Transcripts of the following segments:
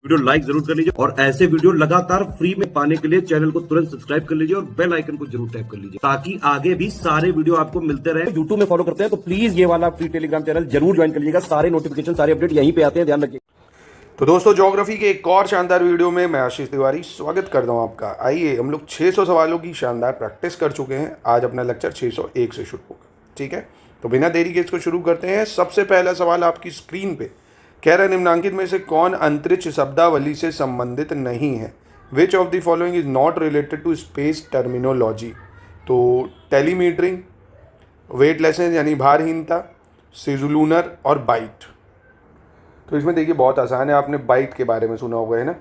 Video like जरूर कर लीजिए और ऐसे वीडियो लगातार फ्री में पाने के लिए चैनल को तुरंत सब्सक्राइब कर लीजिए और बेल आइकन को जरूर टैप कर लीजिए ताकि आगे भी सारे वीडियो आपको मिलते रहे। यूट्यूब में फॉलो करते हैं तो प्लीज ये वाला फ्री टेलीग्राम चैनल जरूर ज्वाइन कर लीजिएगा। सारे नोटिफिकेशन सारे अपडेट यहीं पे आते हैं, ध्यान रखिए। तो दोस्तों, ज्योग्राफी के एक और शानदार वीडियो में मैं आशीष तिवारी स्वागत करता हूं आपका। आइए, हम लोग 600 सवालों की शानदार प्रैक्टिस कर चुके हैं। आज अपना लेक्चर 601 से शुरू होगा। ठीक है, तो बिना देरी के इसको शुरू करते हैं। सबसे पहला सवाल आपकी स्क्रीन पे कह रहा है, निम्नलिखित में से कौन अंतरिक्ष शब्दावली से संबंधित नहीं है? Which of the following is not related to space terminology? तो टेलीमीटरिंग, वेटलेसनेस यानी भारहीनता, सिजुलूनर और बाइट। तो इसमें देखिए बहुत आसान है, आपने बाइट के बारे में सुना होगा, है ना।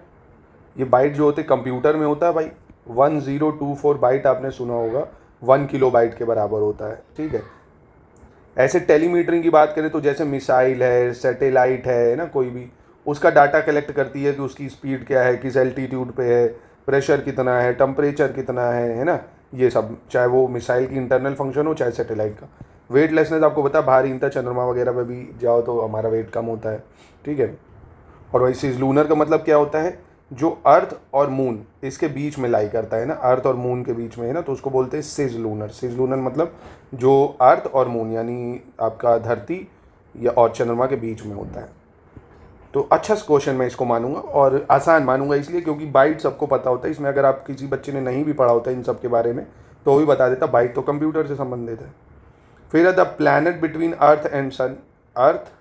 ये बाइट जो होते कंप्यूटर में होता है भाई, 1024 बाइट आपने सुना होगा, 1 किलो बाइट के बराबर होता है। ठीक है, ऐसे टेलीमीटरिंग की बात करें तो जैसे मिसाइल है, सैटेलाइट है ना, कोई भी उसका डाटा कलेक्ट करती है कि उसकी स्पीड क्या है, किस एल्टीट्यूड पे है, प्रेशर कितना है, टेम्परेचर कितना है ना, ये सब, चाहे वो मिसाइल की इंटरनल फंक्शन हो चाहे सैटेलाइट का। वेटलेसनेस आपको पता, भारहीनता, चंद्रमा वगैरह पे भी जाओ तो हमारा वेट कम होता है। ठीक है, और वैसे लूनर का मतलब क्या होता है, जो अर्थ और मून इसके बीच में लाई करता है ना, अर्थ और मून के बीच में है ना, तो उसको बोलते हैं सिज लूनर। सिज लूनर मतलब जो अर्थ और मून यानी आपका धरती या और चंद्रमा के बीच में होता है। तो अच्छा क्वेश्चन मैं इसको मानूंगा और आसान मानूंगा इसलिए क्योंकि बाइट सबको पता होता है। इसमें अगर आप किसी बच्चे ने नहीं भी पढ़ा होता इन सब के बारे में तो वो भी बता देता, बाइट तो कंप्यूटर से संबंधित है। फिर the planet between earth and sun, earth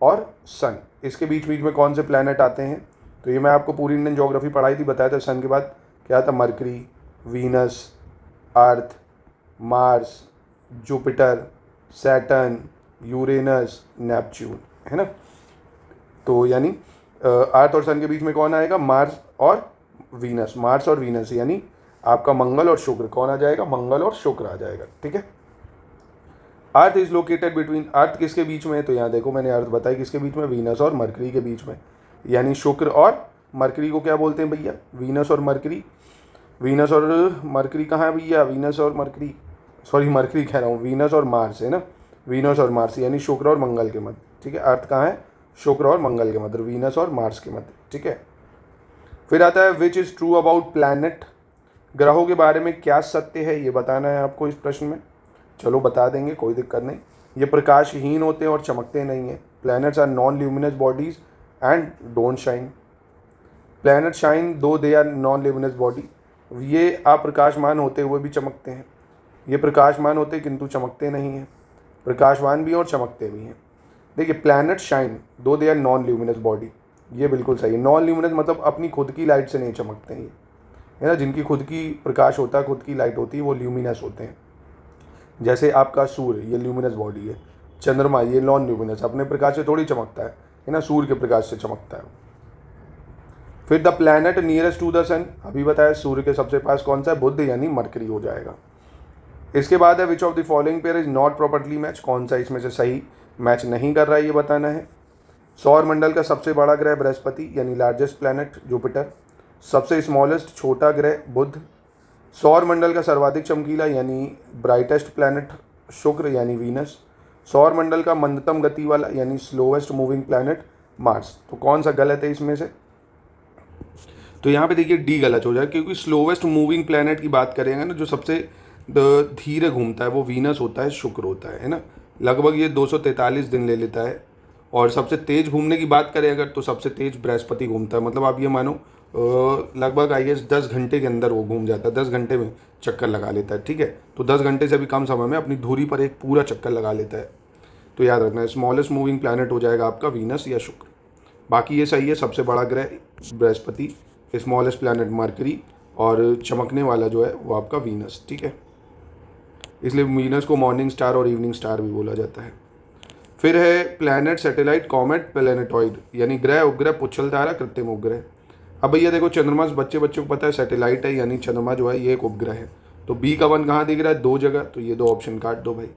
और सन, इसके बीच बीच में कौन से प्लैनेट आते हैं? तो ये मैं आपको पूरी इंडियन ज्योग्राफी पढ़ाई थी, बताया था। सन के बाद क्या था? Mercury, Venus, Earth, Mars, Jupiter, Saturn, Uranus, Neptune, है ना। तो यानी अर्थ और सन के बीच में कौन आएगा? मार्स और वीनस। मार्स और वीनस यानी आपका मंगल और शुक्र। कौन आ जाएगा? मंगल और शुक्र आ जाएगा। ठीक है, अर्थ इज लोकेटेड बिटवीन, अर्थ किसके बीच में है? तो यहाँ देखो मैंने अर्थ बताई किसके बीच में, वीनस और मरकरी के बीच में, यानी शुक्र और मरकरी को क्या बोलते हैं भैया? वीनस और मरकरी। वीनस और मरकरी कहाँ है भैया? वीनस और मरकरी, सॉरी मरकरी कह रहा हूँ, वीनस और मार्स, है ना। वीनस और मार्स यानी शुक्र और मंगल के मध्य। ठीक है, अर्थ कहाँ है? शुक्र और मंगल के मध्य, वीनस और मार्स के मध्य। ठीक है, फिर आता है which is true about planet, ग्रहों के बारे में क्या सत्य है ये बताना है आपको इस प्रश्न में। चलो बता देंगे, कोई दिक्कत नहीं। ये प्रकाशहीन होते हैं और चमकते नहीं हैं। Planets are non luminous bodies and don't shine. Planet shine दो they are non luminous body. ये अप्रकाशमान होते हुए भी चमकते हैं। ये प्रकाशमान होते हैं किंतु चमकते नहीं हैं। प्रकाशमान भी हैं और चमकते भी हैं। देखिए, प्लैनेट शाइन दो they are non luminous body, ये बिल्कुल सही है। नॉन ल्यूमिनस मतलब अपनी खुद की लाइट से नहीं चमकते हैं ये, है ना। जिनकी खुद की प्रकाश होता है, खुद की लाइट होती है, वो ल्यूमिनस होते हैं। जैसे आपका सूर्य, ये ल्यूमिनस बॉडी है। चंद्रमा ये नॉन ल्यूमिनस, अपने प्रकाश से थोड़ी चमकता है ना, सूर्य के प्रकाश से चमकता है। फिर the planet nearest to the sun, अभी बताया सूर्य के सबसे पास कौन सा है? बुध यानी मरकरी हो जाएगा। इसके बाद है which of the following pair is not properly match, कौन सा इसमें से सही मैच नहीं कर रहा है ये बताना है। सौर मंडल का सबसे बड़ा ग्रह बृहस्पति यानी लार्जेस्ट प्लैनेट जुपिटर। सबसे स्मॉलेस्ट छोटा ग्रह बुध। सौर मंडल का सर्वाधिक चमकीला यानी ब्राइटेस्ट प्लैनेट शुक्र यानी वीनस। सौर मंडल का मंदतम गति वाला यानी स्लोवेस्ट मूविंग प्लैनेट मार्स। तो कौन सा गलत है इसमें से? तो यहाँ पे देखिए डी गलत हो जाएगा क्योंकि स्लोवेस्ट मूविंग प्लैनेट की बात करेंगे ना, जो सबसे धीरे घूमता है वो वीनस होता है, शुक्र होता है ना। लगभग ये 243 दिन ले लेता है। और सबसे तेज घूमने की बात करें अगर, तो सबसे तेज बृहस्पति घूमता है। मतलब आप ये मानो लगभग आई गेस 10 घंटे के अंदर वो घूम जाता है, 10 घंटे में चक्कर लगा लेता है। ठीक है, तो 10 घंटे से भी कम समय में अपनी धुरी पर एक पूरा चक्कर लगा लेता है। तो याद रखना, स्मॉलेस्ट मूविंग प्लैनेट हो जाएगा आपका वीनस या शुक्र। बाकी ये सही है, सबसे बड़ा ग्रह बृहस्पति, स्मॉलेस्ट प्लैनेट मरकरी और चमकने वाला जो है वो आपका वीनस। ठीक है, इसलिए वीनस को मॉर्निंग स्टार और इवनिंग स्टार भी बोला जाता है। फिर है प्लैनेट, सैटेलाइट, कॉमेट, प्लैनेटॉइड यानी ग्रह, उपग्रह, पुच्छल तारा, कृत्रिम उपग्रह। अब भैया देखो, चंद्रमा बच्चे को पता है सैटेलाइट है यानी चंद्रमा जो है ये एक उपग्रह है। तो बी का 1 कहाँ दिख रहा है? 2 जगह, तो ये 2 ऑप्शन काट दो भाई।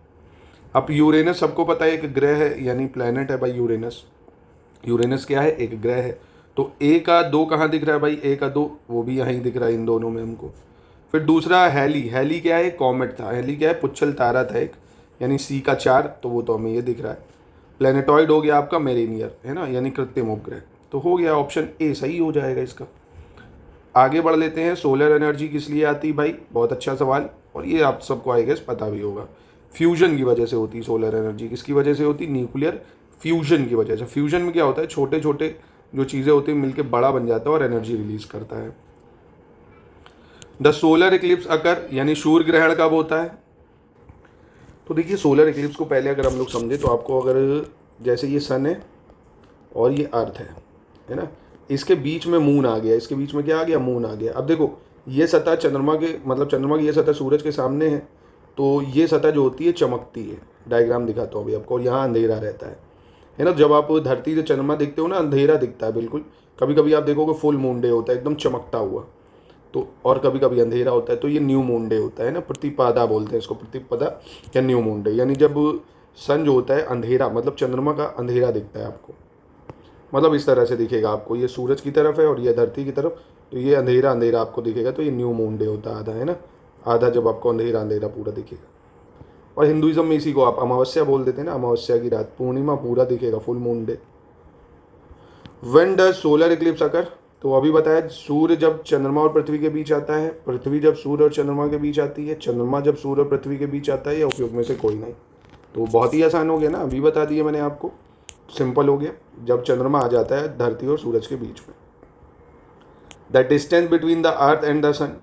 अब यूरेनस सबको पता है एक ग्रह है यानी प्लैनेट है भाई यूरेनस। यूरेनस क्या है? एक ग्रह है। तो ए का 2 कहाँ दिख रहा है भाई? ए का 2 वो भी यहीं दिख रहा है इन दोनों में हमको। फिर दूसरा हैली, हैली क्या है? कॉमेट था। हैली क्या है? पुच्छल तारा था एक, यानी सी का 4, तो वो तो हमें ये दिख रहा है। प्लैनेटॉइड हो गया आपका मेरिनियर, है ना, यानी कृत्रिम उपग्रह। तो हो गया, ऑप्शन ए सही हो जाएगा इसका। आगे बढ़ लेते हैं। सोलर एनर्जी किस लिए आती है भाई? बहुत अच्छा सवाल, और ये आप सबको आई गेस पता भी होगा। फ्यूजन की वजह से होती है सोलर एनर्जी। किसकी वजह से होती? न्यूक्लियर फ्यूजन की वजह से। फ्यूजन में क्या होता है, छोटे छोटे जो चीज़ें होती हैं मिलकर बड़ा बन जाता है और एनर्जी रिलीज करता है। द सोलर इक्लिप्स अकर, यानी सूर्य ग्रहण कब होता है? तो देखिए सोलर इक्लिप्स को पहले अगर हम लोग समझे तो आपको, अगर जैसे ये सन है और ये अर्थ है ना, इसके बीच में मून आ गया, इसके बीच में क्या आ गया? मून आ गया। अब देखो ये सतह चंद्रमा के, मतलब चंद्रमा की ये सतह सूरज के सामने है, तो ये सतह जो होती है चमकती है। डायग्राम दिखाता हूँ अभी आपको, और यहाँ अंधेरा रहता है ना। जब आप धरती से चंद्रमा देखते हो ना, अंधेरा दिखता है बिल्कुल। कभी कभी आप देखोगे फुल मून डे होता है एकदम चमकता हुआ, तो और कभी कभी अंधेरा होता है, तो ये न्यू मून डे होता है ना। प्रतिपदा बोलते हैं इसको, प्रतिपदा या न्यू मून डे, यानी जब सन जो होता है अंधेरा, मतलब चंद्रमा का अंधेरा दिखता है आपको, मतलब इस तरह से दिखेगा आपको। ये सूरज की तरफ है और ये धरती की तरफ, तो ये अंधेरा अंधेरा आपको दिखेगा, तो ये न्यू मून डे होता है आधा, है ना। आधा जब आपको अंधेरा अंधेरा पूरा दिखेगा। और हिंदुइज्म में इसी को आप अमावस्या बोल देते हैं ना, अमावस्या की रात, पूर्णिमा पूरा दिखेगा, full moon day. When does solar eclipse occur? तो अभी बताया, सूर्य जब चंद्रमा और पृथ्वी के बीच आता है, पृथ्वी जब सूर्य और चंद्रमा के बीच आती है, चंद्रमा जब सूर्य और पृथ्वी के बीच आता है, या उपयोग में से कोई नहीं। तो बहुत ही आसान हो गया ना, अभी बता दिया मैंने आपको, सिंपल हो गया। जब चंद्रमा आ जाता है धरती और सूरज के बीच में। The distance between the earth and the sun,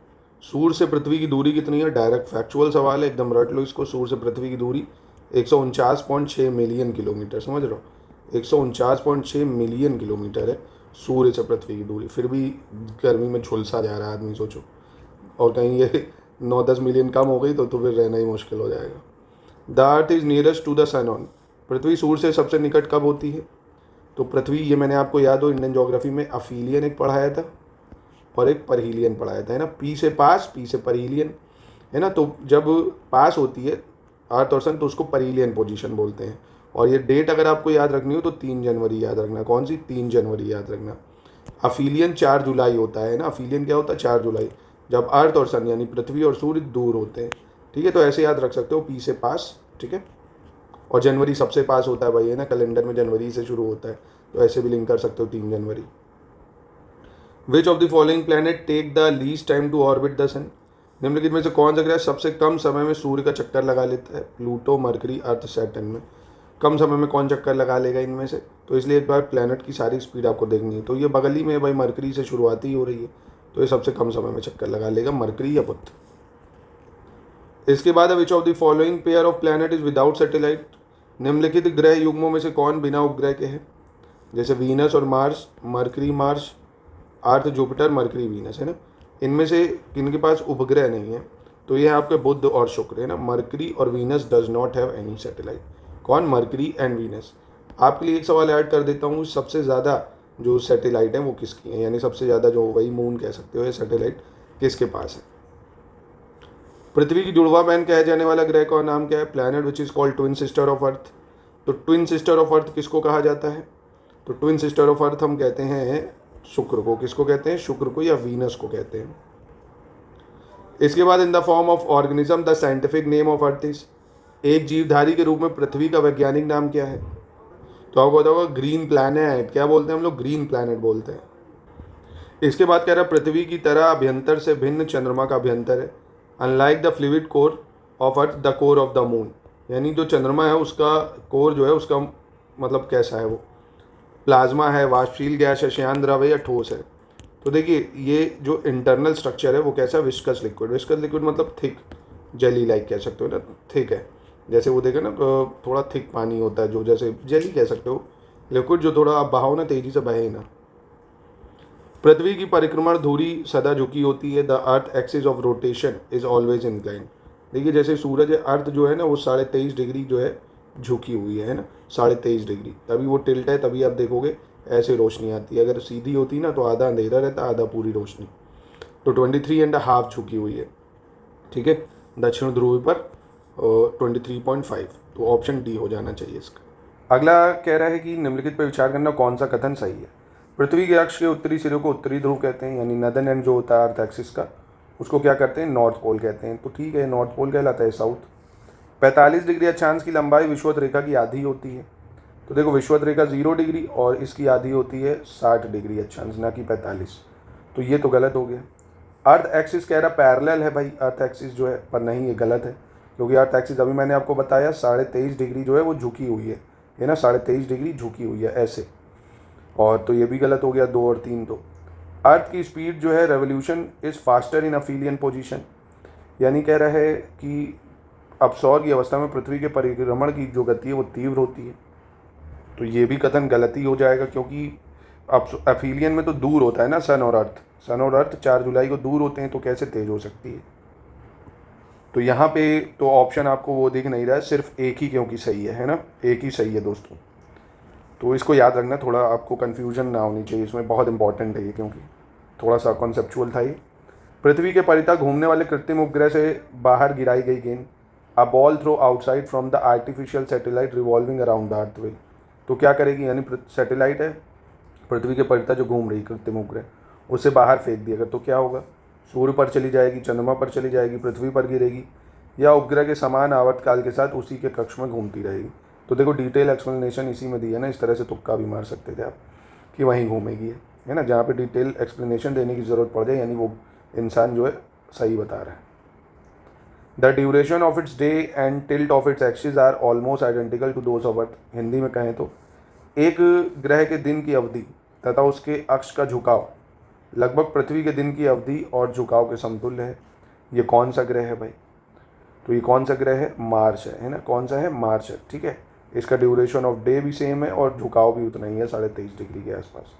सूर्य से पृथ्वी की दूरी कितनी है? डायरेक्ट फैक्चुअल सवाल है, एकदम रट लो इसको। सूर्य से पृथ्वी की दूरी 149.6 मिलियन किलोमीटर, समझ रहे हो? 149.6 मिलियन किलोमीटर है सूर्य से पृथ्वी की दूरी। फिर भी गर्मी में झुलसा जा रहा है आदमी, सोचो। और कहीं ये 9-10 मिलियन कम हो गई तो फिर रहना ही मुश्किल हो जाएगा। The earth is nearest to the sun on, पृथ्वी सूर्य से सबसे निकट कब होती है? तो पृथ्वी, ये मैंने आपको याद हो इंडियन ज्योग्राफी में अफीलियन एक पढ़ाया था और एक परहीलियन पढ़ाया था, है ना। पी से पास, पी से परहीलियन, है ना। तो जब पास होती है अर्थ और सन तो उसको परहीलियन पोजीशन बोलते हैं। और ये डेट अगर आपको याद रखनी हो तो 3 जनवरी याद रखना। कौन सी? 3 जनवरी याद रखना। अफीलियन 4 जुलाई होता है ना। अफीलियन क्या होता है? 4 जुलाई, जब अर्थ और सन यानी पृथ्वी और सूर्य दूर होते हैं, ठीक है। तो ऐसे याद रख सकते हो, पी से पास, ठीक है। और जनवरी सबसे पास होता है भाई, है ना, कैलेंडर में जनवरी से शुरू होता है, तो ऐसे भी लिंक कर सकते हो 3 जनवरी। Which of the following planet take the least time to orbit the sun, निम्नलिखित में से कौन सा ग्रह सबसे कम समय में सूर्य का चक्कर लगा लेता है? प्लूटो, मरकरी, अर्थ, सैटर्न में कम समय में कौन चक्कर लगा लेगा इनमें से? तो इसलिए एक बार प्लैनेट की सारी स्पीड आपको देखनी है। तो ये बगल ही में भाई, मरकरी से शुरुआत ही हो रही है, तो ये सबसे कम समय में चक्कर लगा लेगा, मरकरी या बुध। इसके बाद विच of the following pair of planet is without satellite, निम्नलिखित ग्रह युग्मों में से कौन बिना उपग्रह के है? जैसे वीनस और मार्स, मरकरी मार्स, अर्थ जुपिटर, मरकरी वीनस, है ना। इनमें से किनके पास उपग्रह नहीं है? तो ये आपके बुध और शुक्र, है ना। मरकरी और Venus does not have any satellite. कौन? Mercury and Venus. आपके लिए एक सवाल ऐड कर देता हूँ, सबसे ज़्यादा जो सैटेलाइट है वो किसकी है? यानी सबसे ज़्यादा जो वही मून कह सकते हो, ये सैटेलाइट किसके पास है? पृथ्वी की जुड़वा बहन कहे जाने वाला ग्रह का नाम क्या है? Planet which is called twin sister of earth. तो ट्विन सिस्टर ऑफ अर्थ किसको कहा जाता है? तो ट्विन सिस्टर ऑफ अर्थ हम कहते हैं शुक्र को। किसको कहते हैं? शुक्र को या वीनस को कहते हैं। इसके बाद in the form of organism the scientific name of earth is, एक जीवधारी के रूप में पृथ्वी का वैज्ञानिक नाम क्या है? तो आपको पता होगा ग्रीन प्लैनेट। क्या बोलते हैं हम लोग? ग्रीन प्लैनेट बोलते हैं। इसके बाद कह रहा है पृथ्वी की तरह अभ्यंतर से भिन्न चंद्रमा का अभ्यंतर है। Unlike the fluid core of earth the core of the moon, यानी जो चंद्रमा है उसका कोर जो है उसका मतलब कैसा है? वो प्लाज्मा है, वाष्पशील गैस है, श्यान द्रव है या ठोस है? तो देखिए ये जो इंटरनल स्ट्रक्चर है वो कैसा है? Viscous liquid. विस्कस लिक्विड मतलब थिक, जेली लाइक कह सकते हो ना, थिक है। जैसे वो देखे ना थोड़ा थिक पानी होता है, जो जैसे जेली कह सकते हो, लिक्विड जो थोड़ा आप बहाओ ना तेजी से बहे ना। पृथ्वी की परिक्रमण धुरी सदा झुकी होती है। The earth axis of rotation is always inclined. देखिए जैसे सूरज है, अर्थ जो है ना वो 23.5 डिग्री जो है झुकी हुई है ना, 23.5 डिग्री, तभी वो टिल्ट है, तभी आप देखोगे ऐसे रोशनी आती है। अगर सीधी होती ना तो आधा अंधेरा रहता, आधा पूरी रोशनी। तो 23.5 झुकी हुई है, ठीक है, दक्षिण ध्रुव पर 23.5, तो ऑप्शन डी हो जाना चाहिए इसका। अगला कह रहा है कि निम्नलिखित पर विचार करना कौन सा कथन सही है। पृथ्वी के अक्ष के उत्तरी सिरे को उत्तरी ध्रुव कहते हैं, यानी नदन एंड जो होता है अर्थ एक्सिस का, उसको क्या कहते हैं? नॉर्थ पोल कहते हैं। तो ठीक है, नॉर्थ पोल कहलाता है साउथ। 45 डिग्री अक्षांश की लंबाई विषुवत रेखा की आधी होती है। तो देखो विषुवत रेखा 0 डिग्री और इसकी आधी होती है 60 डिग्री अक्षांश, ना कि 45। तो ये तो गलत हो गया। अर्थ एक्सिस कह रहा पैरेलल है भाई, अर्थ एक्सिस जो है, पर नहीं, ये गलत है, क्योंकि अर्थ एक्सिस अभी मैंने आपको बताया 23.5 डिग्री जो है वो झुकी हुई है ना, 23.5 डिग्री झुकी हुई है ऐसे, और तो ये भी गलत हो गया 2 और 3। तो अर्थ की स्पीड जो है revolution is faster in aphelion position, यानी कह रहा है कि अब सौर की अवस्था में पृथ्वी के परिक्रमण की जो गति है वो तीव्र होती है। तो ये भी कथन गलती हो जाएगा, क्योंकि अब अफीलियन में तो दूर होता है ना सन और अर्थ 4 जुलाई को दूर होते हैं, तो कैसे तेज हो सकती है। तो यहाँ पे तो ऑप्शन आपको वो दिख नहीं रहा है, सिर्फ एक ही क्योंकि सही है ना, एक ही सही है दोस्तों। तो इसको याद रखना, थोड़ा आपको कन्फ्यूजन ना होनी चाहिए इसमें, बहुत इंपॉर्टेंट है ये, क्योंकि थोड़ा सा कॉन्सेप्चुअल था ये। पृथ्वी के परितः घूमने वाले कृत्रिम उपग्रह से बाहर गिराई गई गेंद, a ball throw outside from the artificial satellite revolving around the earth will. तो क्या करेगी, यानी सैटेलाइट है पृथ्वी के परितः जो घूम रही कृत्रिम उपग्रह, उसे बाहर फेंक दिया अगर, तो क्या होगा, सूर्य पर चली जाएगी, चंद्रमा पर चली जाएगी, पृथ्वी पर गिरेगी, या उपग्रह के समान आवर्तकाल के साथ उसी के कक्ष में घूमती रहेगी। तो देखो डिटेल एक्सप्लेनेशन इसी में दी है ना, इस तरह से तुक्का भी मार सकते थे आप कि वहीं घूमेगी, है ना, जहाँ पे डिटेल एक्सप्लेनेशन देने की ज़रूरत पड़ जाए, यानी वो इंसान जो है सही बता रहा है। The duration of its day and tilt of its axis are almost identical to those of earth. Hindi में कहें तो एक ग्रह के दिन की अवधि तथा उसके अक्ष का झुकाव लगभग पृथ्वी के दिन की अवधि और झुकाव के समतुल्य है। ये कौन सा ग्रह है भाई, तो ये कौन सा ग्रह है, मार्स है ना, कौन सा है, मार्स है, ठीक है। इसका ड्यूरेशन ऑफ डे भी सेम है और झुकाव भी उतना ही है, 23.5 डिग्री के आसपास।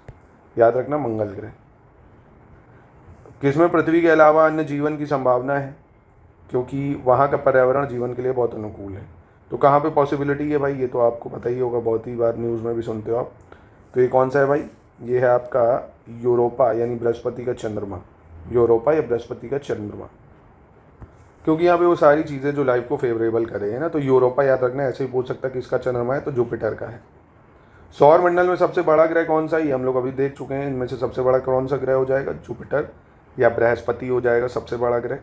याद रखना मंगल ग्रह। किसमें पृथ्वी के अलावा अन्य जीवन की संभावना है, क्योंकि वहाँ का पर्यावरण जीवन के लिए बहुत अनुकूल है। तो कहाँ पे पॉसिबिलिटी है भाई, ये तो आपको पता ही होगा, बहुत ही बार न्यूज़ में भी सुनते हो आप। तो ये कौन सा है भाई, ये है आपका यूरोपा, यानी बृहस्पति का चंद्रमा, यूरोपा या बृहस्पति का चंद्रमा, क्योंकि यहाँ पे वो सारी चीज़ें जो लाइफ को फेवरेबल करे है ना। तो यूरोपा याद रखना, ऐसे ही पूछ सकता है किसका चंद्रमा है, तो जुपिटर का है। सौर मंडल में सबसे बड़ा ग्रह कौन सा है, हम लोग अभी देख चुके हैं, इनमें से सबसे बड़ा कौन सा ग्रह हो जाएगा, जुपिटर या बृहस्पति हो जाएगा सबसे बड़ा ग्रह,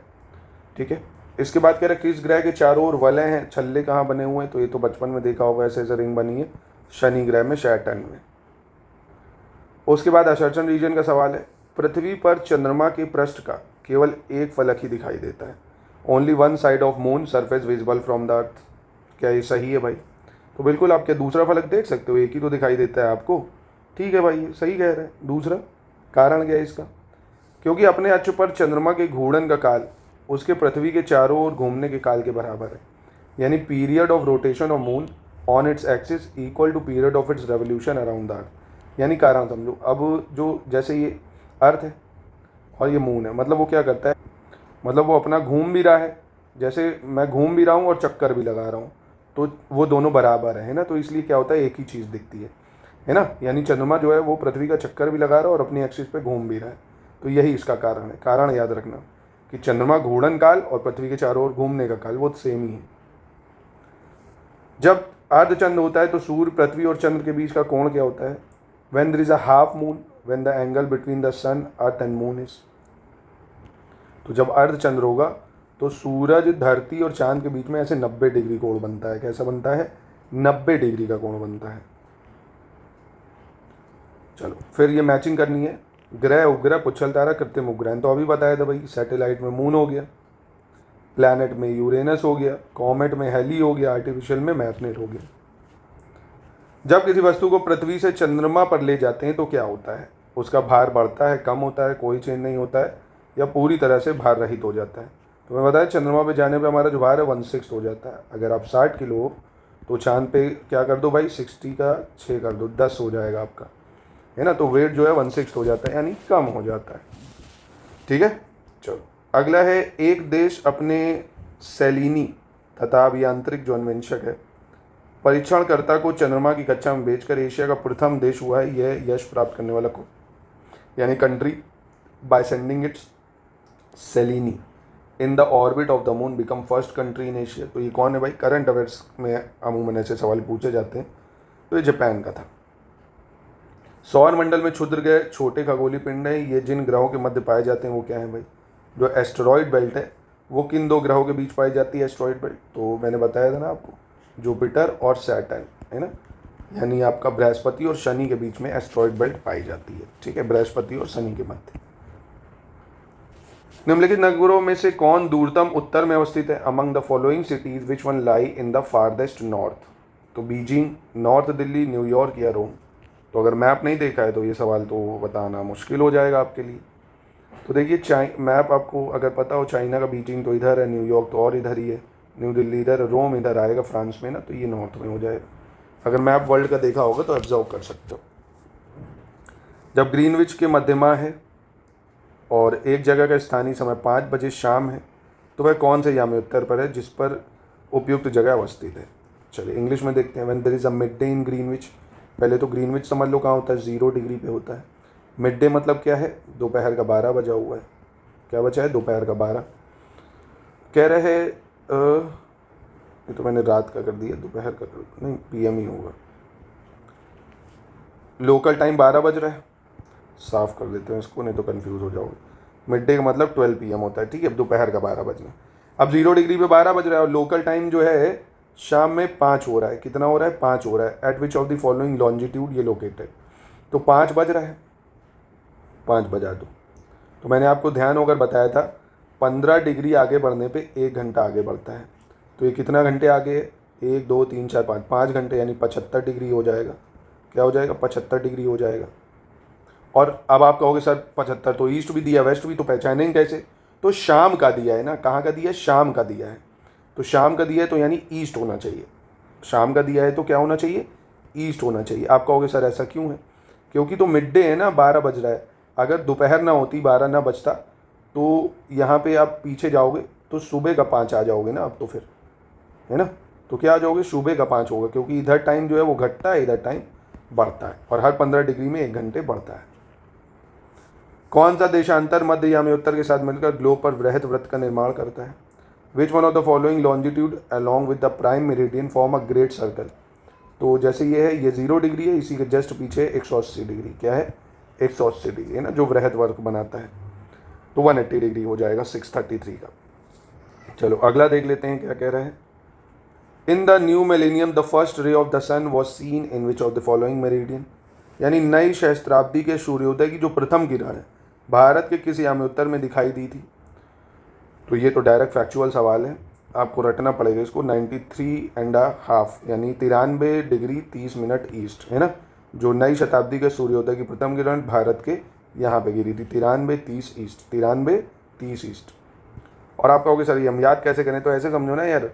ठीक है। इसके बाद कह रहे हैं किस ग्रह के चारों ओर वलय हैं, छल्ले कहाँ बने हुए हैं, तो ये तो बचपन में देखा होगा, ऐसे ऐसे रिंग बनी है, शनि ग्रह में, सैटर्न में। उसके बाद असर्शन रीजन का सवाल है, पृथ्वी पर चंद्रमा के पृष्ठ का केवल एक फलक ही दिखाई देता है, only one side of moon surface visible from the earth. क्या ये सही है भाई, तो बिल्कुल आप क्या दूसरा फलक देख सकते हो, एक ही तो दिखाई देता है आपको, ठीक है भाई, सही कह रहे हैं। दूसरा कारण क्या है इसका, क्योंकि अपने अक्ष पर चंद्रमा के घूर्णन का काल उसके पृथ्वी के चारों ओर घूमने के काल के बराबर है, यानी period of rotation of moon on its axis equal to period of its revolution around the earth. यानी कारण समझो, अब जो जैसे ये अर्थ है और ये मून है, मतलब वो क्या करता है, मतलब वो अपना घूम भी रहा है, जैसे मैं घूम भी रहा हूँ और चक्कर भी लगा रहा हूँ, तो वो दोनों बराबर है ना, तो इसलिए क्या होता है, एक ही चीज़ दिखती है ना, यानी चंद्रमा जो है वो पृथ्वी का चक्कर भी लगा रहा है और अपनी एक्सिस पे घूम भी रहा है। तो यही इसका कारण है, कारण याद रखना कि चंद्रमा घूर्णन काल और पृथ्वी के चारों ओर घूमने का काल वो सेम ही है। जब अर्धचंद्र होता है तो सूर्य, पृथ्वी और चंद्र के बीच का कोण क्या होता है, when there is a half moon, when the angle between the sun, earth and moon is. तो जब अर्धचंद्र होगा तो सूरज, धरती और चांद के बीच में ऐसे 90 डिग्री कोण बनता है। कैसा बनता है, 90 डिग्री का कोण बनता है। चलो फिर ये मैचिंग करनी है, ग्रह, उपग्रह, पुच्छल तारा, कृत्रिम उपग्रह। तो अभी बताया था भाई, सैटेलाइट में मून हो गया, प्लैनेट में यूरेनस हो गया, कॉमेट में हेली हो गया, आर्टिफिशियल में मैथनेट हो गया। जब किसी वस्तु को पृथ्वी से चंद्रमा पर ले जाते हैं तो क्या होता है, उसका भार बढ़ता है, कम होता है, कोई चेंज नहीं होता है, या पूरी तरह से भार रहित हो जाता है। तो मैं बताया चंद्रमा पे जाने पे हमारा जो भार है 1/6 हो जाता है। अगर आप 60 किलो हो तो चांद पे क्या कर दो भाई, 60 का 6 कर दो, 10 हो जाएगा आपका, है ना। तो वेट जो है 1/6 हो जाता है, यानी कम हो जाता है, ठीक है। चलो अगला है, एक देश अपने सेलिनी तथा अभियांत्रिक जो अन्वेषक है परीक्षणकर्ता को चंद्रमा की कक्षा में भेजकर एशिया का प्रथम देश हुआ है यह यश प्राप्त करने वाला को, यानी country by sending its Selene in the orbit of the moon become first country in Asia. तो ये कौन है भाई, करंट अफेयर्स में अमूमन ऐसे सवाल पूछे जाते हैं, तो ये जापान का था। सौर मंडल में क्षुद्र ग्रह छोटे खगोलीय पिंड है, ये जिन ग्रहों के मध्य पाए जाते हैं वो क्या है भाई, जो एस्टेरॉयड बेल्ट है वो किन दो ग्रहों के बीच पाई जाती है एस्टेरॉयड बेल्ट, तो मैंने बताया था ना आपको, जुपिटर और सैटर्न, है ना। यानी आपका बृहस्पति और शनि के बीच में एस्ट्रॉइड बेल्ट पाई जाती है। ठीक है, बृहस्पति और शनि के मध्य। निम्नलिखित नगरों में से कौन दूरतम उत्तर में अवस्थित है? Among the following cities which one lie in the farthest north? तो बीजिंग, नॉर्थ दिल्ली, न्यूयॉर्क या रोम? तो अगर मैप नहीं देखा है तो ये सवाल तो बताना मुश्किल हो जाएगा आपके लिए। तो देखिए मैप आपको अगर पता हो, चाइना का बीजिंग तो इधर है, न्यूयॉर्क तो और इधर ही है, न्यू दिल्ली इधर, रोम इधर आएगा फ्रांस में ना, तो ये नॉर्थ में हो जाएगा। अगर मैप वर्ल्ड का देखा होगा तो ऑब्जर्व कर सकते हो। जब ग्रीनविच के मध्यमा है और एक जगह का स्थानीय समय 5 बजे शाम है, तो वह कौन से यामी उत्तर पर है जिस पर उपयुक्त जगह अवस्थित है? चलिए इंग्लिश में देखते हैं। When there is a mid day in Greenwich, पहले तो ग्रीनविच समझ लो कहाँ होता है, 0 डिग्री पे होता है। मिड डे मतलब क्या है? दोपहर का 12 बजा हुआ है। क्या बचा है? दोपहर का 12। कह रहे हैं ये तो मैंने रात का कर दिया, दोपहर का नहीं, PM ही होगा। लोकल टाइम 12 बज रहा है, साफ कर देते हैं इसको नहीं तो कंफ्यूज हो जाओगे। मिड डे का मतलब 12 PM होता है। ठीक है, दोपहर का 12 बजना। अब 0 डिग्री पे 12 बज रहा है और लोकल टाइम जो है शाम में 5 हो रहा है। कितना हो रहा है? 5 हो रहा है। Eight which of the following longitude ये लोकेटेड? तो 5 बज रहा है, 5 बजा दो। तो मैंने आपको ध्यान होकर बताया था 15 डिग्री आगे बढ़ने पे 1 घंटा आगे बढ़ता है। तो ये कितना घंटे आगे है? 1 2 3 4 5, 5 घंटे, यानी 75 डिग्री हो जाएगा। क्या हो जाएगा? 75 डिग्री हो जाएगा। और अब आप कहोगे सर 75 तो ईस्ट भी दिया, वेस्ट भी, तो पहचानेंगे कैसे? तो शाम का दिया है ना, कहाँ का दिया है? शाम का दिया है। तो शाम का दिया है तो यानी ईस्ट होना चाहिए। शाम का दिया है तो क्या होना चाहिए? ईस्ट होना चाहिए। आप कहोगे सर ऐसा क्यों है? क्योंकि तो मिड डे है ना, 12 बज रहा है। अगर दोपहर ना होती, 12 ना बजता, तो यहाँ पे आप पीछे जाओगे तो सुबह का 5 आ जाओगे ना आप, तो फिर है ना, तो क्या आ जाओगे? सुबह का 5 होगा, क्योंकि इधर टाइम जो है वो घटता है, इधर टाइम बढ़ता है, और हर 15 डिग्री में 1 घंटे बढ़ता है। कौन सा देशांतर मध्य यामी उत्तर के साथ मिलकर ग्लोब पर वृहद वृत्त का निर्माण करता है? Which one of the following longitude along with the prime meridian form a great circle? तो जैसे ये है, ये 0 डिग्री है, इसी के जस्ट पीछे 180 डिग्री। क्या है? 180 डिग्री है ना, जो वृहद वर्ग बनाता है। तो 180 डिग्री हो जाएगा 633 का। चलो अगला देख लेते हैं क्या कह रहा है। In the new millennium the first ray of the sun was seen in which of the following meridian? यानी नई सहस्त्राब्दी के सूर्योदय की जो प्रथम किरण है भारत के किस यामी उत्तर में दिखाई दी थी? तो ये तो डायरेक्ट फैक्चुअल सवाल है, आपको रटना पड़ेगा इसको। 93.5 यानी 93 डिग्री 30 मिनट ईस्ट है ना, जो नई शताब्दी के सूर्योदय की प्रथम किरण भारत के यहाँ पे गिरी थी। 93-30 ईस्ट, 93-30 ईस्ट। और आप कहोगे सर ये हम याद कैसे करें? तो ऐसे समझो ना यार,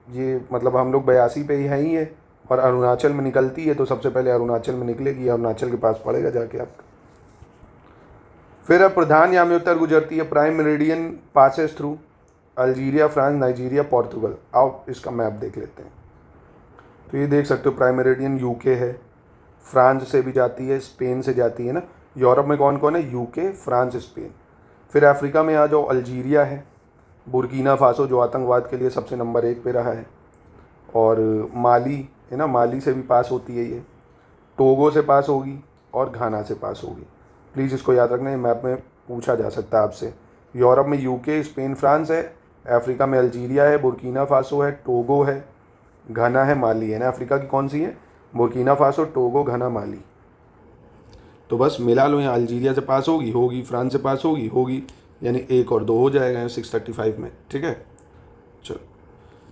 ये मतलब हम लोग 82 पे ही है और अरुणाचल में निकलती है, तो सबसे पहले अरुणाचल में निकलेगी, अरुणाचल के पास पड़ेगा जाके आपका। फिर अब प्रधान यामी उत्तर गुजरती है, prime meridian passes through Algeria, France, Nigeria, Portugal. आओ इसका मैप देख लेते हैं। तो ये देख सकते हो प्राइम मेरिडियन यूके है, फ्रांस से भी जाती है, स्पेन से जाती है ना। यूरोप में कौन कौन है? UK, France, Spain. फिर अफ्रीका में आ जाओ, अल्जीरिया है, बुर्किना फासो जो आतंकवाद के लिए सबसे नंबर 1 पे रहा है, और माली है ना, माली से भी पास होती है ये, टोगो से पास होगी और घाना से पास होगी। प्लीज़ इसको याद रखना, ये मैप में पूछा जा सकता है आपसे। यूरोप में यूके, स्पेन, फ्रांस है, अफ्रीका में अल्जीरिया है, बुर्किना फासो है, टोगो है, घाना है, माली है ना। अफ्रीका की कौन सी है? बुर्किना फासो, टोगो, घाना, माली। तो बस मिला लो, यहाँ अल्जीरिया से पास होगी, फ्रांस से पास होगी, यानी 1 और 2 हो जाएगा 635 में। ठीक है, चलो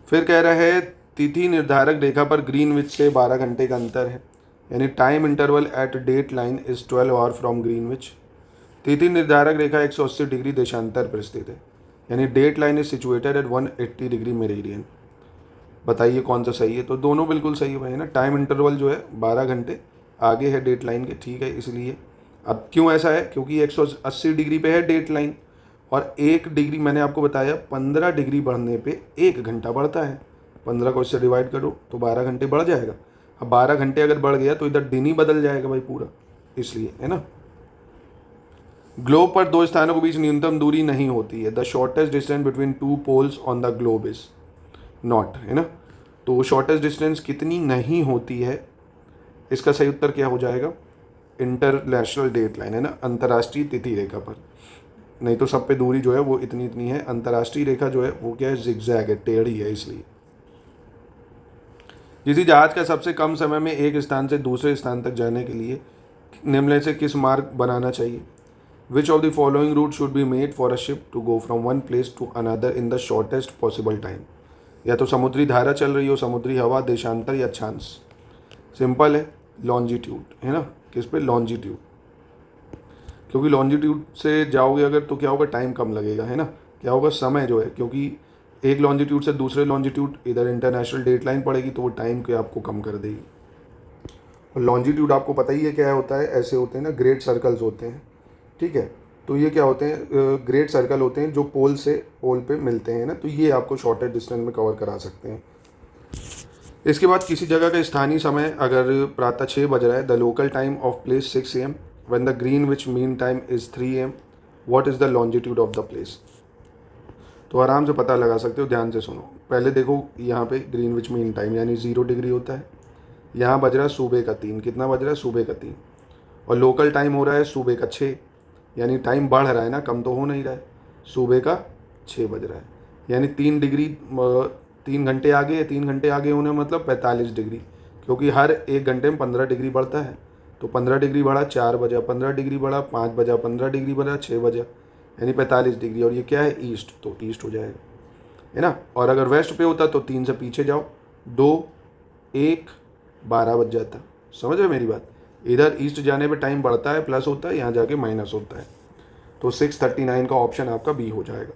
फिर कह रहे हैं तिथि निर्धारक रेखा पर ग्रीनविच से 12 घंटे का अंतर है, यानी time interval at date line is 12 hour from Greenwich. तिथि निर्धारक रेखा 180 डिग्री देशांतर पर स्थित है, यानी date line is situated at 180 degree meridian. बताइए कौन सा सही है? तो दोनों बिल्कुल सही है ना। टाइम इंटरवल जो है 12 घंटे आगे है डेट लाइन के, ठीक है, इसलिए। अब क्यों ऐसा है? क्योंकि 180 डिग्री पे है डेट लाइन, और 1 डिग्री मैंने आपको बताया 15 डिग्री बढ़ने पे 1 घंटा बढ़ता है। 15 को इससे डिवाइड करो तो 12 घंटे बढ़ जाएगा। अब 12 घंटे अगर बढ़ गया तो इधर दिन ही बदल जाएगा भाई पूरा, इसलिए है ना। ग्लोब पर 2 स्थानों के बीच न्यूनतम दूरी नहीं होती है। The shortest distance between 2 poles on the globe is not, है ना। तो शॉर्टेस्ट डिस्टेंस कितनी नहीं होती है, इसका सही उत्तर क्या हो जाएगा? इंटरनेशनल डेट लाइन, है ना, अंतर्राष्ट्रीय तिथि रेखा पर। नहीं तो सब पे दूरी जो है वो इतनी है, अंतर्राष्ट्रीय रेखा जो है वो क्या है? जिगजैग है, टेढ़ी है, इसलिए। किसी जहाज का सबसे कम समय में एक स्थान से दूसरे स्थान तक जाने के लिए निम्न से किस मार्ग बनाना चाहिए? Which of the following route should be made for a ship to go from one place to another in the shortest possible time? या तो समुद्री धारा चल रही हो, समुद्री हवा, देशांतर या चांस। सिंपल है, लॉन्जिट्यूड है ना। किस पे? लॉन्जिट्यूड। क्योंकि लॉन्जिट्यूड से जाओगे अगर तो क्या होगा, टाइम कम लगेगा, है ना। क्या होगा, समय जो है, क्योंकि एक लॉन्जिट्यूड से दूसरे लॉन्जिट्यूड इधर इंटरनेशनल डेट लाइन पड़ेगी तो वो टाइम के आपको कम कर देगी। और लॉन्जिट्यूड आपको पता ही है क्या होता है, ऐसे होते हैं ना, ग्रेट सर्कल्स होते हैं, ठीक है। तो ये क्या होते हैं, ग्रेट सर्कल होते हैं जो पोल से पोल पे मिलते हैं ना, तो ये आपको शॉर्टेस्ट डिस्टेंस में कवर करा सकते हैं। इसके बाद किसी जगह का स्थानीय समय अगर प्रातः 6 बज रहा है, the local time of place 6 AM, when the Greenwich mean time is 3 AM, what is the longitude of the place? तो आराम से पता लगा सकते हो, ध्यान से सुनो। पहले देखो यहाँ पे ग्रीनविच मीन टाइम यानी 0 डिग्री होता है, यहाँ बज रहा है सुबह का 3, कितना बज रहा है, सुबह का 3, और लोकल टाइम हो रहा है सुबह का 6, यानी टाइम बढ़ रहा है ना, कम तो हो नहीं रहा है, सुबह का 6 बज रहा है, यानी 3 डिग्री 3 घंटे आगे है। 3 घंटे आगे होने मतलब 45 डिग्री, क्योंकि हर 1 घंटे में 15 डिग्री बढ़ता है। तो 15 डिग्री बढ़ा 4 बजा, 15 डिग्री बढ़ा 5 बजा, 15 डिग्री बढ़ा 6 बजा, यानी 45 डिग्री। और ये क्या है, ईस्ट, तो ईस्ट हो जाएगा, है ना। और अगर वेस्ट पे होता तो 3 से पीछे जाओ, 2, 1, 12 बज जाता। समझ रहे मेरी बात? इधर ईस्ट जाने पे टाइम बढ़ता है, प्लस होता है, यहाँ जाके माइनस होता है। तो 6:39 का ऑप्शन आपका बी हो जाएगा।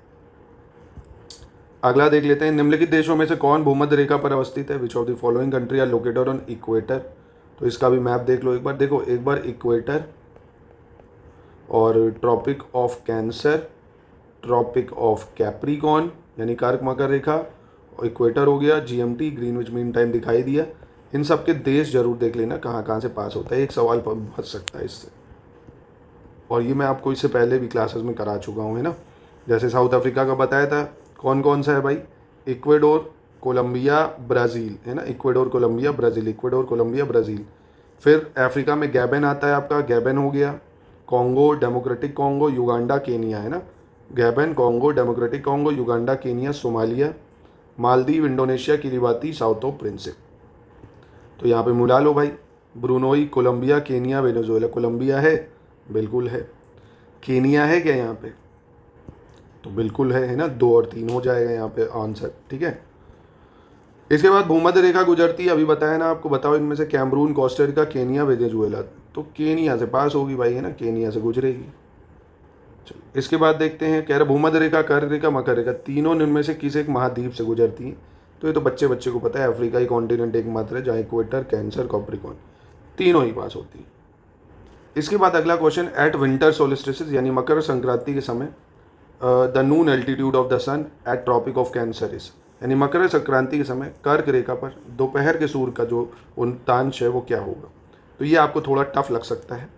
अगला देख लेते हैं, निम्नलिखित देशों में से कौन भूमध्य रेखा पर अवस्थित है? Which of the following country are located on equator? तो इसका भी मैप देख लो एक बार। देखो एक बार इक्वेटर और tropic of cancer, tropic of capricorn यानी कर्क मकर रेखा, इक्वेटर हो गया, GMT ग्रीनविच मीन टाइम दिखाई दिया। इन सब के देश जरूर देख लेना कहाँ कहाँ से पास होता है, एक सवाल बच सकता है इससे। और ये मैं आपको इससे पहले भी क्लासेस में करा चुका हूँ, है ना। जैसे साउथ अफ्रीका का बताया था, कौन कौन सा है भाई, इक्वेडोर, कोलंबिया, ब्राज़ील, है ना। Ecuador, Colombia, Brazil, Ecuador, Colombia, Brazil. फिर अफ्रीका में गैबन आता है आपका, गैबन हो गया, Congo, Democratic Congo, Uganda, Kenya, है ना। Gabon, Congo, Democratic Congo, Uganda, Kenya, Somalia, Maldives, Indonesia, Kiribati, south of Principe. तो यहाँ पे मिला लो भाई, Brunei, Colombia, Kenya, Venezuela. Colombia है, बिल्कुल है। केनिया है क्या यहाँ पे? तो बिल्कुल है ना। 2 और 3 हो जाएगा यहाँ पे आंसर, ठीक है। इसके बाद भूमध्य रेखा गुजरती है, अभी बताया ना आपको। बताओ इनमें से कैमरून, कोस्टारिका, केनिया, वेनेजुएला। तो केनिया से पास होगी भाई, है ना, केनिया से गुजरेगी। चलो इसके बाद देखते हैं, कह रहे भूमध्य रेखा, कर्क रेखा, मकर रेखा, तीनों इनमें से किस एक महाद्वीप से गुजरती है? तो ये तो बच्चे को पता है, अफ्रीकाई कॉन्टिनेंट एकमात्र है जहाँ इक्वेटर, कैंसर, कैप्रिकॉर्न तीनों ही पास होती है। इसके बाद अगला क्वेश्चन, एट विंटर सोलिस्टिस यानी मकर संक्रांति के समय the noon altitude of the sun at tropic of cancer is, यानी मकर संक्रांति के समय कर्क रेखा पर दोपहर के सूर्य का जो उतांश है वो क्या होगा? तो ये आपको थोड़ा टफ लग सकता है।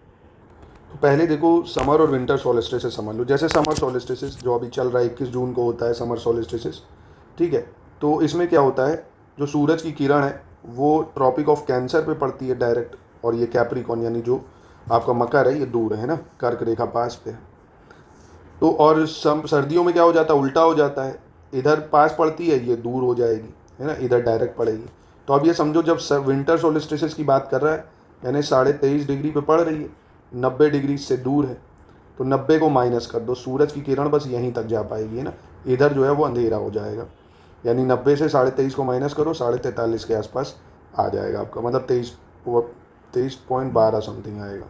तो पहले देखो समर और विंटर सोलिस्टिस समझ लो। जैसे समर सोलिस्टिस जो अभी चल रहा है 21 जून को होता है समर सोलिस्टिस, ठीक है। तो इसमें क्या होता है, जो सूरज की किरण है वो ट्रॉपिक ऑफ कैंसर पे पड़ती है डायरेक्ट, और ये कैप्रिकॉर्न यानी जो आपका मकर है ये दूर है ना, कर्क रेखा पास पे है। तो और सर्दियों में क्या हो जाता है, उल्टा हो जाता है, इधर पास पड़ती है ये दूर हो जाएगी, है ना, इधर डायरेक्ट पड़ेगी। तो अब ये समझो जब विंटर सोलिस्टिस की बात कर रहा है यानी 23.5 डिग्री पे पड़ रही है, 90 डिग्री से दूर है, तो 90 को माइनस कर दो, सूरज की किरण बस यहीं तक जा पाएगी, है ना, इधर जो है वो अंधेरा हो जाएगा। यानी 90 से 23.5 को माइनस करो, 43.5 के आसपास आ जाएगा आपका, मतलब 23.12 समथिंग आएगा।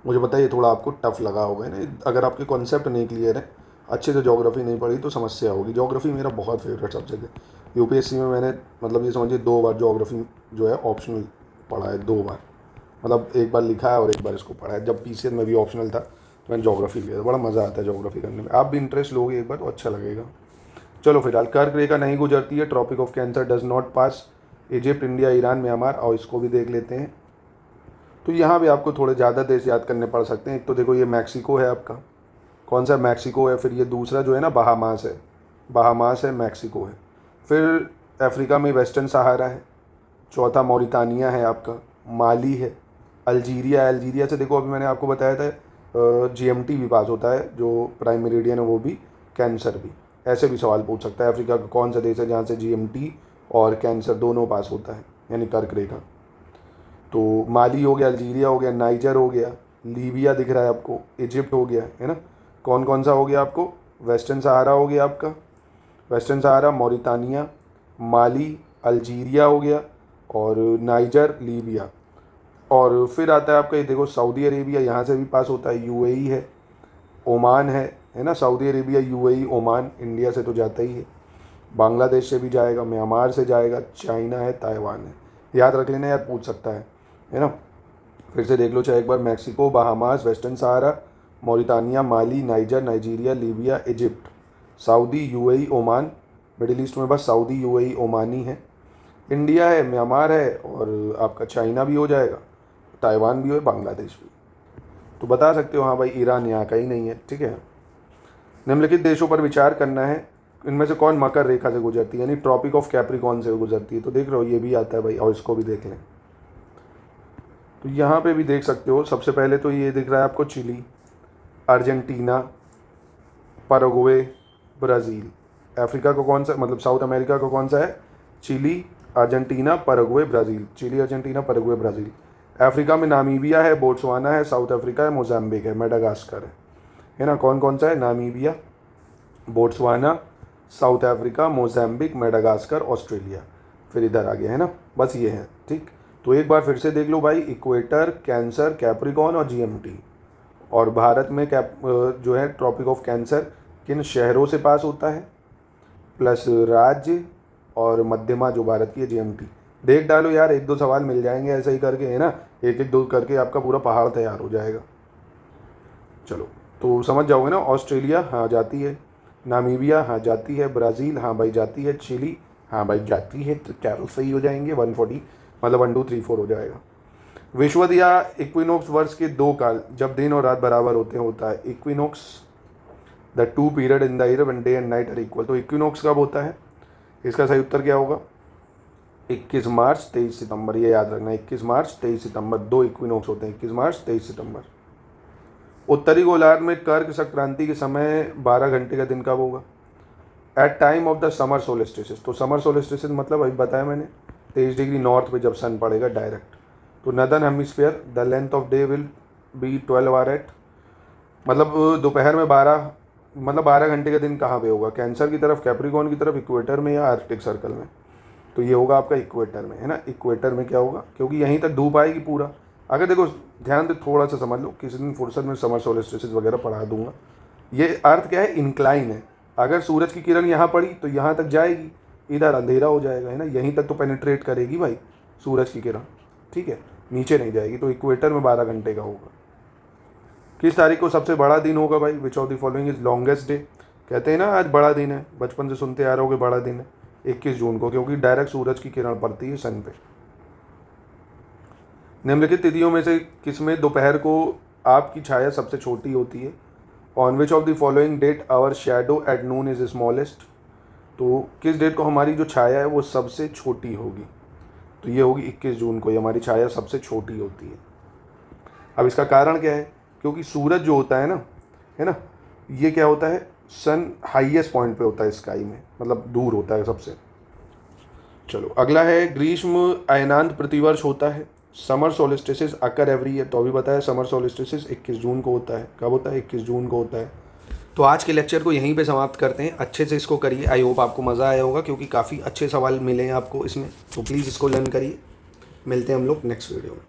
मुझे पता है ये थोड़ा आपको टफ लगा होगा ना, अगर आपके कॉन्सेप्ट नहीं क्लियर है, अच्छे से ज्योग्राफी नहीं पढ़ी तो समस्या होगी। ज्योग्राफी मेरा बहुत फेवरेट सब्जेक्ट है। यूपीएससी में मैंने मतलब ये समझिए 2 बार ज्योग्राफी जो है ऑप्शनल पढ़ा है, 2 बार, मतलब एक बार लिखा है और एक बार इसको पढ़ा है। जब पीसीएस में भी ऑप्शनल था तो मैंने ज्योग्राफी लिया था, बड़ा मज़ा आता है ज्योग्राफी करने में। आप भी इंटरेस्ट लोगे एक बार तो अच्छा लगेगा। चलो फिलहाल कर्क रेखा नहीं गुजरती है, tropic of cancer does not pass Egypt, India, Iran, Myanmar, और इसको भी देख लेते हैं। तो यहाँ भी आपको थोड़े ज़्यादा देश याद करने पड़ सकते हैं। एक तो देखो ये मैक्सिको है आपका, कौन सा मैक्सिको है, फिर ये दूसरा जो है ना बहामास है, बहामास है, मैक्सिको है, फिर अफ्रीका में वेस्टर्न सहारा है, चौथा मॉरिटानिया है आपका, माली है, अल्जीरिया। अल्जीरिया से देखो अभी मैंने आपको बताया था GMT भी पास होता है, जो प्राइम मेरिडियन है वो भी, कैंसर भी। ऐसे भी सवाल पूछ सकता है, अफ्रीका का कौन सा देश है जहाँ से GMT और कैंसर दोनों पास होता है। यानी कर्क रेखा। तो माली हो गया, अल्जीरिया हो गया, नाइजर हो गया, लीबिया दिख रहा है आपको, इजिप्ट हो गया, है ना। कौन कौन सा हो गया आपको? वेस्टर्न सहारा हो गया आपका, वेस्टर्न सहारा, मौरितानिया, माली, अल्जीरिया हो गया, और नाइजर, लीबिया। और फिर आता है आपका ये देखो सऊदी अरेबिया, यहाँ से भी पास होता है, यूएई है, ओमान है ना। Saudi Arabia, UAE, Oman, India से तो जाता ही है, बांग्लादेश से भी जाएगा, म्यांमार से जाएगा, चाइना है, ताइवान है। याद रख लेना यार, पूछ सकता है ना। फिर से देख लो चाहे एक बार, Mexico, Bahamas, Western Sahara, Mauritania, Mali, Niger, Nigeria, Libya, Egypt, Saudi, UAE, Oman. Middle East में बस सऊदी, यूएई, ओमान ही है। इंडिया है, म्यांमार है, और आपका चाइना भी हो जाएगा, ताइवान भी हो, बांग्लादेश भी। तो बता सकते हो हाँ भाई ईरान यहाँ का ही नहीं है, ठीक है। निम्नलिखित देशों पर विचार करना है, इनमें से कौन मकर रेखा से गुजरती है, यानी ट्रॉपिक ऑफ कैप्रिकॉर्न से गुजरती है। तो देख रहे हो ये भी आता है भाई, और इसको भी देख लें। तो यहाँ पे भी देख सकते हो, सबसे पहले तो ये दिख रहा है आपको Chile, Argentina, Paraguay, Brazil. Africa को कौन सा, मतलब साउथ अमेरिका को कौन सा है? Chile, Argentina, Paraguay, Brazil. Chile, Argentina, Paraguay, Brazil. Africa में नामीबिया है, बोट्सवाना है, साउथ अफ्रीका है, मोजाम्बिक है, मेडागास्कर है ना। कौन कौन सा है? Namibia, Botswana, South Africa, Mozambique, Madagascar, Australia. फिर इधर आ गया है ना, बस ये है, ठीक। तो एक बार फिर से देख लो भाई, इक्वेटर, कैंसर, कैप्रिकॉर्न और जीएमटी। और भारत में जो है ट्रॉपिक ऑफ कैंसर किन शहरों से पास होता है, प्लस राज्य, और मध्यमा जो भारत की है जीएमटी। देख डालो यार, एक दो सवाल मिल जाएंगे ऐसे ही करके, है ना। एक एक दो करके आपका पूरा पहाड़ तैयार हो जाएगा। चलो तो समझ जाओगे ना। ऑस्ट्रेलिया हाँ जाती है, नामीबिया हाँ जाती है, ब्राज़ील हाँ भाई जाती है, चिली हाँ भाई जाती है। तो चारों सही हो जाएंगे, 140 मतलब 1 2 3 4 हो जाएगा। विषुवत या इक्विनोक्स वर्ष के दो काल जब दिन और रात बराबर होता है। Equinox the two period in the year when day and night are equal. तो इक्विनोक्स कब होता है? इसका सही उत्तर क्या होगा? 21 मार्च 23 सितंबर। ये याद रखना, 21 मार्च 23 सितंबर, दो इक्विनोक्स होते हैं, 21 मार्च 23 सितंबर। उत्तरी गोलार्ध में कर्क संक्रांति के समय 12 घंटे का दिन कब होगा? At time of the summer solstice. तो समर सोलिस्टिस मतलब अभी बताया मैंने, 23 डिग्री नॉर्थ पे जब सन पड़ेगा डायरेक्ट। तो northern hemisphere the length of day will be 12 hour at, मतलब दोपहर में 12 घंटे का दिन कहाँ पे होगा? कैंसर की तरफ, कैप्रिकॉर्न की तरफ, इक्वेटर में या आर्कटिक सर्कल में? तो ये होगा आपका इक्वेटर में, है ना। इक्वेटर में क्या होगा? क्योंकि यहीं तक धूप आएगी पूरा। अगर देखो ध्यान से थोड़ा सा समझ लो, किसी दिन फुर्सत में समर सोलिस्टिस वगैरह पढ़ा दूंगा। ये अर्थ क्या है? इंक्लाइन है। अगर सूरज की किरण यहाँ पड़ी तो यहाँ तक जाएगी, इधर अंधेरा हो जाएगा, है ना। यहीं तक तो पेनिट्रेट करेगी भाई सूरज की किरण, ठीक है, नीचे नहीं जाएगी। तो इक्वेटर में 12 घंटे का होगा। किस तारीख को सबसे बड़ा दिन होगा भाई? विच of the following is longest day? कहते हैं ना आज बड़ा दिन है, बचपन से सुनते आ रहे होगे बड़ा दिन है 21 जून को, क्योंकि डायरेक्ट सूरज की किरण पड़ती है सन पे। निम्नलिखित तिथियों में से किसमें दोपहर को आपकी छाया सबसे छोटी होती है? On which of the following date hour shadow at noon is smallest? तो किस डेट को हमारी जो छाया है वो सबसे छोटी होगी? तो ये होगी 21 जून को, ये हमारी छाया सबसे छोटी होती है। अब इसका कारण क्या है? क्योंकि सूरज जो होता है ना, ये क्या होता है? सन हाईएस्ट पॉइंट पे होता है स्काई में, मतलब दूर होता है सबसे। चलो अगला है, ग्रीष्म अयनांत प्रतिवर्ष होता है। समर सोलिस्टिस अकर एवरी ईयर। तो अभी बताया समर सोलिस्टिस 21 जून को होता है। कब होता है? 21 जून को होता है। तो आज के लेक्चर को यहीं पे समाप्त करते हैं। अच्छे से इसको करिए, आई होप आपको मज़ा आया होगा, क्योंकि काफ़ी अच्छे सवाल मिले हैं आपको इसमें। तो प्लीज़ इसको लर्न करिए। मिलते हैं हम लोग नेक्स्ट वीडियो में।